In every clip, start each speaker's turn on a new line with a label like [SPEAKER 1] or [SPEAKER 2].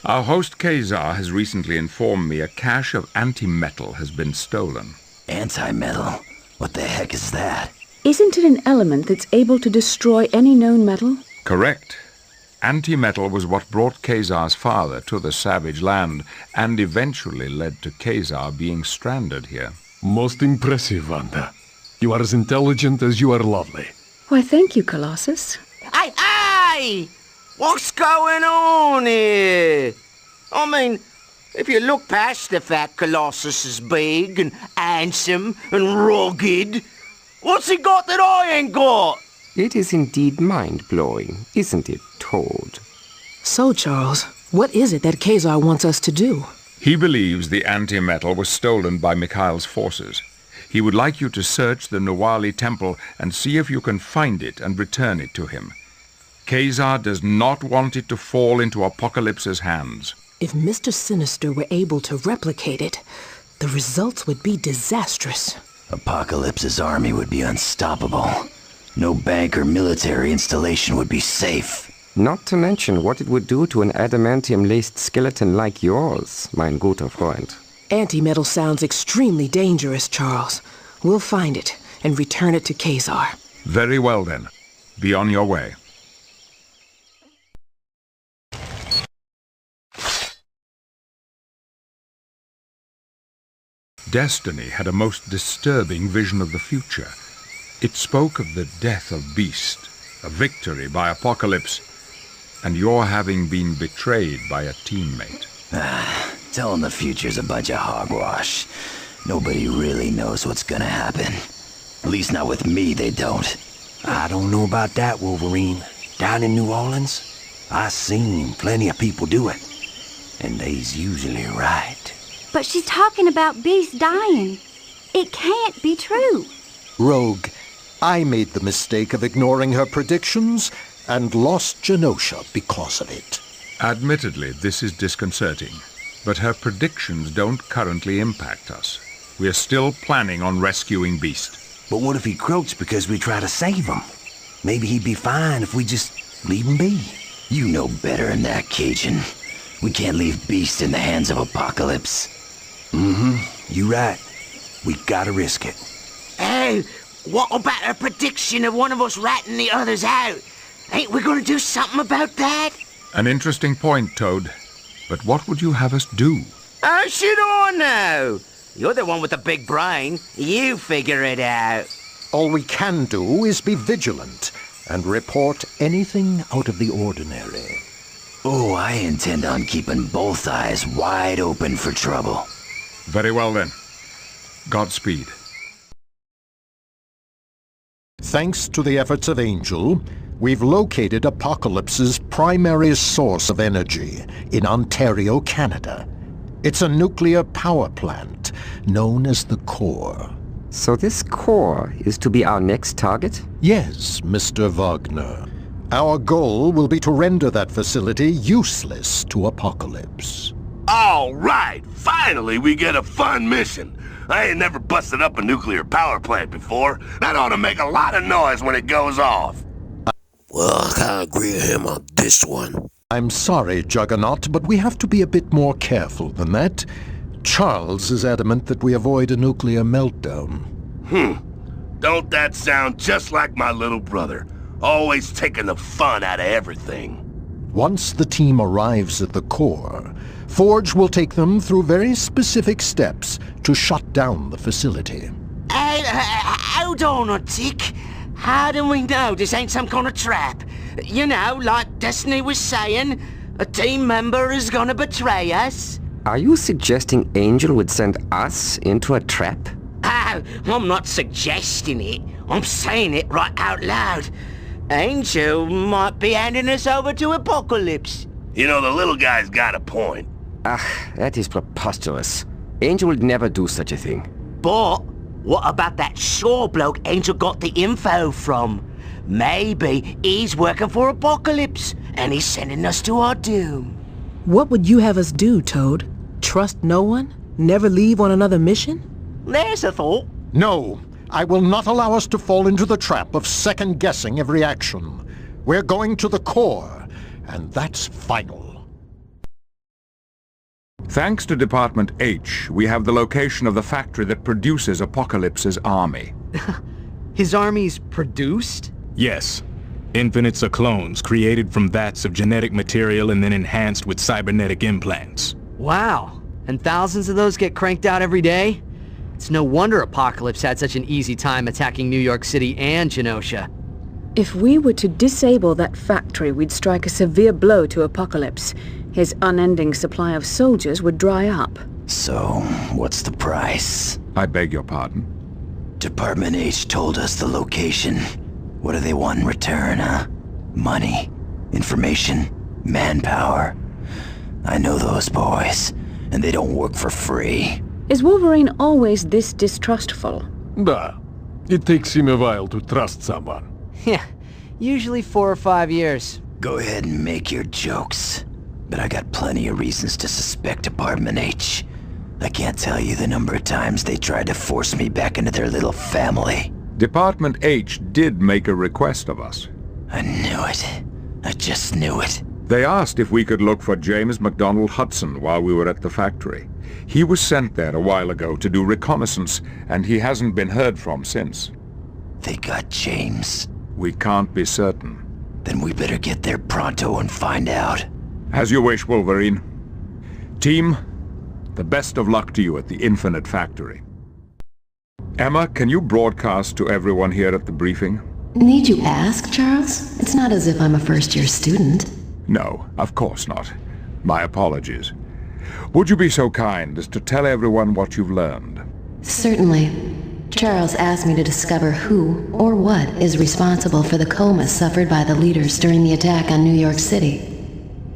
[SPEAKER 1] Our host Kazar has recently informed me a cache of antimetal has been stolen.
[SPEAKER 2] Antimetal? What the heck is that?
[SPEAKER 3] Isn't it an element that's able to destroy any known metal?
[SPEAKER 1] Correct. Antimetal was what brought Kazar's father to the savage land and eventually led to Kazar being stranded here.
[SPEAKER 4] Most impressive, Wanda. You are as intelligent as you are lovely.
[SPEAKER 3] Why, thank you, Colossus.
[SPEAKER 5] Hey! What's going on here? I mean, if you look past the fact Colossus is big and handsome and rugged, what's he got that I ain't got?
[SPEAKER 6] It is indeed mind-blowing, isn't it, Toad?
[SPEAKER 7] So, Charles, what is it that Kazar wants us to do?
[SPEAKER 1] He believes the antimetal was stolen by Mikhail's forces. He would like you to search the No.1 temple and see if you can find it and return it to him. Kazar does not want it to fall into Apocalypse's hands.
[SPEAKER 7] If Mr. Sinister were able to replicate it, the results would be disastrous.
[SPEAKER 2] Apocalypse's army would be unstoppable. No bank or military installation would be safe.
[SPEAKER 6] Not to mention what it would do to an adamantium-laced skeleton like yours, mein guter Freund.
[SPEAKER 7] Antimetal sounds extremely dangerous, Charles. We'll find it and return it to Kazar.
[SPEAKER 1] Very well, then. Be on your way. Destiny had a most disturbing vision of the future. It spoke of the death of Beast, a victory by Apocalypse, and your having been betrayed by a teammate.
[SPEAKER 2] Tell them the future's a bunch of hogwash. Nobody really knows what's gonna happen. At least not with me, they don't.
[SPEAKER 5] I don't know about that, Wolverine. Down in New Orleans, I seen plenty of people do it. And they's usually right.
[SPEAKER 8] But she's talking about Beast dying. It can't be true.
[SPEAKER 9] Rogue, I made the mistake of ignoring her predictions and lost Genosha because of it.
[SPEAKER 1] Admittedly, this is disconcerting, but her predictions don't currently impact us. We are still planning on rescuing Beast.
[SPEAKER 5] But what if he croaks because we try to save him? Maybe he'd be fine if we just leave him be.
[SPEAKER 2] You know better than that, Cajun. We can't leave Beast in the hands of Apocalypse.
[SPEAKER 5] You right. We gotta risk it.
[SPEAKER 10] Hey, what about a prediction of one of us ratting the others out? Ain't we gonna do something about that?
[SPEAKER 1] An interesting point, Toad. But what would you have us do?
[SPEAKER 10] How should I know? You're the one with the big brain. You figure it out.
[SPEAKER 9] All we can do is be vigilant and report anything out of the ordinary.
[SPEAKER 2] Oh, I intend on keeping both eyes wide open for trouble.
[SPEAKER 1] Very well, then. Godspeed.
[SPEAKER 9] Thanks to the efforts of Angel, we've located Apocalypse's primary source of energy in Ontario, Canada. It's a nuclear power plant known as the core.
[SPEAKER 6] So this core is to be our next target?
[SPEAKER 9] Yes, Mr. Wagner. Our goal will be to render that facility useless to Apocalypse.
[SPEAKER 11] All right! Finally we get a fun mission! I ain't never busted up a nuclear power plant before. That ought to make a lot of noise when it goes off.
[SPEAKER 5] Well, I can't agree with him on this one.
[SPEAKER 9] I'm sorry, Juggernaut, but we have to be a bit more careful than that. Charles is adamant that we avoid a nuclear meltdown.
[SPEAKER 11] Don't that sound just like my little brother? Always taking the fun out of everything.
[SPEAKER 9] Once the team arrives at the core, Forge will take them through very specific steps to shut down the facility.
[SPEAKER 10] Hold on a tick. How do we know this ain't some kind of trap? You know, like Destiny was saying, a team member is gonna betray us.
[SPEAKER 6] Are you suggesting Angel would send us into a trap?
[SPEAKER 10] Oh, I'm not suggesting it. I'm saying it right out loud. Angel might be handing us over to Apocalypse.
[SPEAKER 11] You know, the little guy's got a point.
[SPEAKER 6] That is preposterous. Angel would never do such a thing.
[SPEAKER 10] But what about that Shaw bloke Angel got the info from? Maybe he's working for Apocalypse, and he's sending us to our doom.
[SPEAKER 7] What would you have us do, Toad? Trust no one? Never leave on another mission?
[SPEAKER 10] There's a thought.
[SPEAKER 9] No, I will not allow us to fall into the trap of second-guessing every action. We're going to the core, and that's final.
[SPEAKER 1] Thanks to Department H, we have the location of the factory that produces Apocalypse's army.
[SPEAKER 12] His army's produced?
[SPEAKER 13] Yes. Infinites are clones created from vats of genetic material and then enhanced with cybernetic implants.
[SPEAKER 12] Wow. And thousands of those get cranked out every day? It's no wonder Apocalypse had such an easy time attacking New York City and Genosha.
[SPEAKER 3] If we were to disable that factory, we'd strike a severe blow to Apocalypse. His unending supply of soldiers would dry up.
[SPEAKER 2] So, what's the price?
[SPEAKER 1] I beg your pardon?
[SPEAKER 2] Department H told us the location. What do they want in return, huh? Money, information, manpower. I know those boys, and they don't work for free.
[SPEAKER 3] Is Wolverine always this distrustful?
[SPEAKER 4] Da. It takes him a while to trust someone.
[SPEAKER 12] Yeah, usually 4 or 5 years.
[SPEAKER 2] Go ahead and make your jokes. But I got plenty of reasons to suspect Department H. I can't tell you the number of times they tried to force me back into their little family.
[SPEAKER 1] Department H did make a request of us.
[SPEAKER 2] I knew it. I just knew it.
[SPEAKER 1] They asked if we could look for James MacDonald Hudson while we were at the factory. He was sent there a while ago to do reconnaissance, and he hasn't been heard from since.
[SPEAKER 2] They got James.
[SPEAKER 1] We can't be certain.
[SPEAKER 2] Then we better get there pronto and find out.
[SPEAKER 1] As you wish, Wolverine. Team, the best of luck to you at the Infinite Factory. Emma, can you broadcast to everyone here at the briefing?
[SPEAKER 14] Need you ask, Charles? It's not as if I'm a first-year student.
[SPEAKER 1] No, of course not. My apologies. Would you be so kind as to tell everyone what you've learned?
[SPEAKER 14] Certainly. Charles asked me to discover who or what is responsible for the coma suffered by the leaders during the attack on New York City.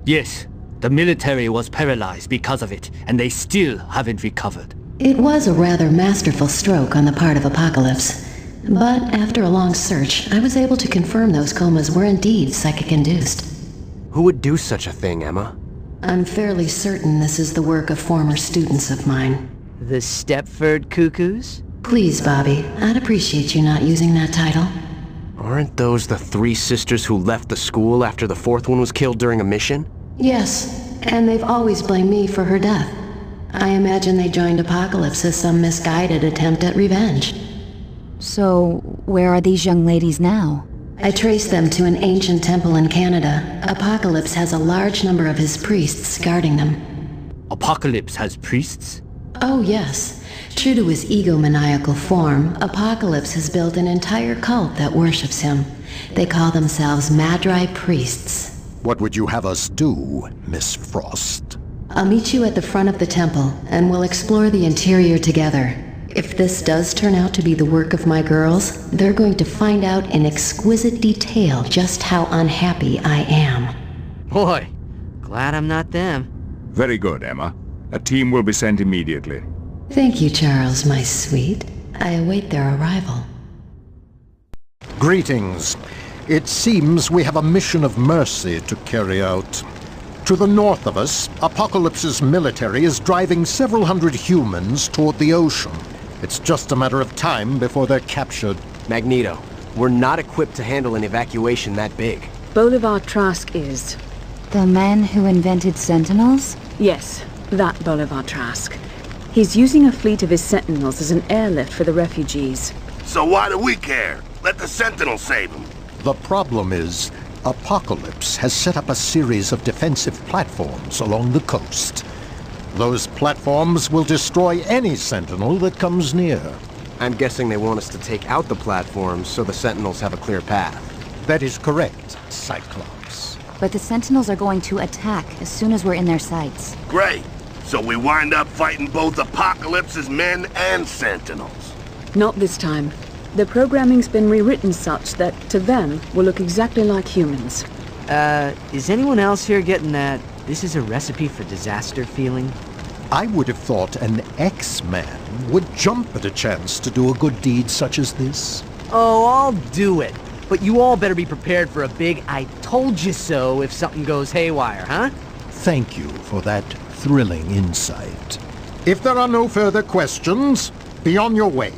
[SPEAKER 12] Yes, the military was paralyzed because of it, and they still haven't recovered.
[SPEAKER 14] It was a rather masterful stroke on the part of Apocalypse. But after a long search, I was able to confirm those comas were indeed psychic-induced.
[SPEAKER 15] Who would do such a thing, Emma?
[SPEAKER 14] I'm fairly certain this is the work of former students of mine.
[SPEAKER 12] The Stepford Cuckoos?
[SPEAKER 14] Please, Bobby, I'd appreciate you not using that title.
[SPEAKER 15] Aren't those the 3 sisters who left the school after the 4th one was killed during a mission?
[SPEAKER 14] Yes, and they've always blamed me for her death. I imagine they joined Apocalypse as some misguided attempt at revenge.
[SPEAKER 16] So, where are these young ladies now?
[SPEAKER 14] I traced them to an ancient temple in Canada. Apocalypse has a large number of his priests guarding them.
[SPEAKER 12] Apocalypse has priests?
[SPEAKER 14] Oh, yes. True to his egomaniacal form, Apocalypse has built an entire cult that worships him. They call themselves Madri Priests.
[SPEAKER 9] What would you have us do, Miss Frost?
[SPEAKER 14] I'll meet you at the front of the temple, and we'll explore the interior together. If this does turn out to be the work of my girls, they're going to find out in exquisite detail just how unhappy I am.
[SPEAKER 12] Boy, glad I'm not them.
[SPEAKER 1] Very good, Emma. A team will be sent immediately.
[SPEAKER 14] Thank you, Charles, my sweet. I await their arrival.
[SPEAKER 9] Greetings. It seems we have a mission of mercy to carry out. To the north of us, Apocalypse's military is driving several hundred humans toward the ocean. It's just a matter of time before they're captured.
[SPEAKER 15] Magneto, we're not equipped to handle an evacuation that big.
[SPEAKER 3] Bolivar Trask is.
[SPEAKER 16] The man who invented Sentinels?
[SPEAKER 3] Yes, that Bolivar Trask. He's using a fleet of his Sentinels as an airlift for the refugees.
[SPEAKER 11] So why do we care? Let the Sentinels save them.
[SPEAKER 9] The problem is, Apocalypse has set up a series of defensive platforms along the coast. Those platforms will destroy any Sentinel that comes near.
[SPEAKER 15] I'm guessing they want us to take out the platforms so the Sentinels have a clear path.
[SPEAKER 9] That is correct, Cyclops.
[SPEAKER 16] But the Sentinels are going to attack as soon as we're in their sights.
[SPEAKER 11] Great. So we wind up fighting both Apocalypse's men and Sentinels.
[SPEAKER 3] Not this time. The programming's been rewritten such that, to them, we'll look exactly like humans.
[SPEAKER 12] Is anyone else here getting that this is a recipe for disaster feeling?
[SPEAKER 9] I would have thought an X-Man would jump at a chance to do a good deed such as this.
[SPEAKER 12] Oh, I'll do it. But you all better be prepared for a big I told you so if something goes haywire, huh?
[SPEAKER 9] Thank you for that thrilling insight. If there are no further questions, be on your way.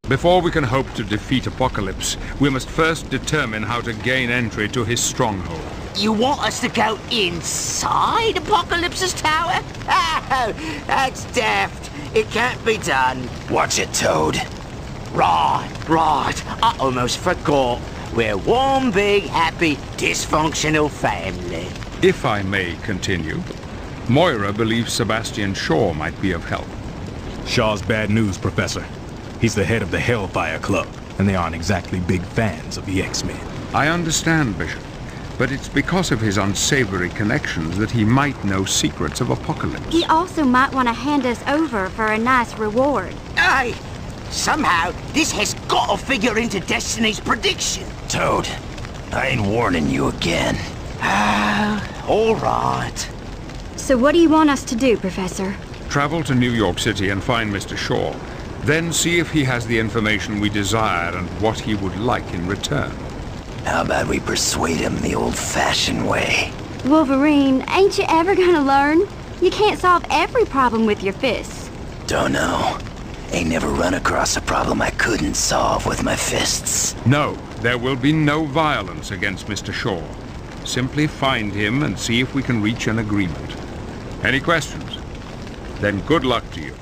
[SPEAKER 1] Before we can hope to defeat Apocalypse, we must first determine how to gain entry to his stronghold.
[SPEAKER 5] You want us to go inside Apocalypse's tower? Oh, that's daft. It can't be done.
[SPEAKER 2] Watch it, Toad.
[SPEAKER 5] Right. I almost forgot. We're one big, happy, dysfunctional family.
[SPEAKER 1] If I may continue, Moira believes Sebastian Shaw might be of help.
[SPEAKER 13] Shaw's bad news, Professor. He's the head of the Hellfire Club, and they aren't exactly big fans of the X-Men.
[SPEAKER 1] I understand, Bishop, but it's because of his unsavory connections that he might know secrets of Apocalypse.
[SPEAKER 8] He also might want to hand us over for a nice reward.
[SPEAKER 5] Aye! Somehow, this has got to figure into Destiny's prediction.
[SPEAKER 2] Toad, I ain't warning you again.
[SPEAKER 5] All right.
[SPEAKER 8] So what do you want us to do, Professor?
[SPEAKER 1] Travel to New York City and find Mr. Shaw. Then see if he has the information we desire and what he would like in return.
[SPEAKER 2] How about we persuade him the old-fashioned way?
[SPEAKER 8] Wolverine, ain't you ever gonna learn? You can't solve every problem with your fists.
[SPEAKER 2] Don't know. Ain't never run across a problem I couldn't solve with my fists.
[SPEAKER 1] No, there will be no violence against Mr. Shaw. Simply find him and see if we can reach an agreement. Any questions? Then good luck to you.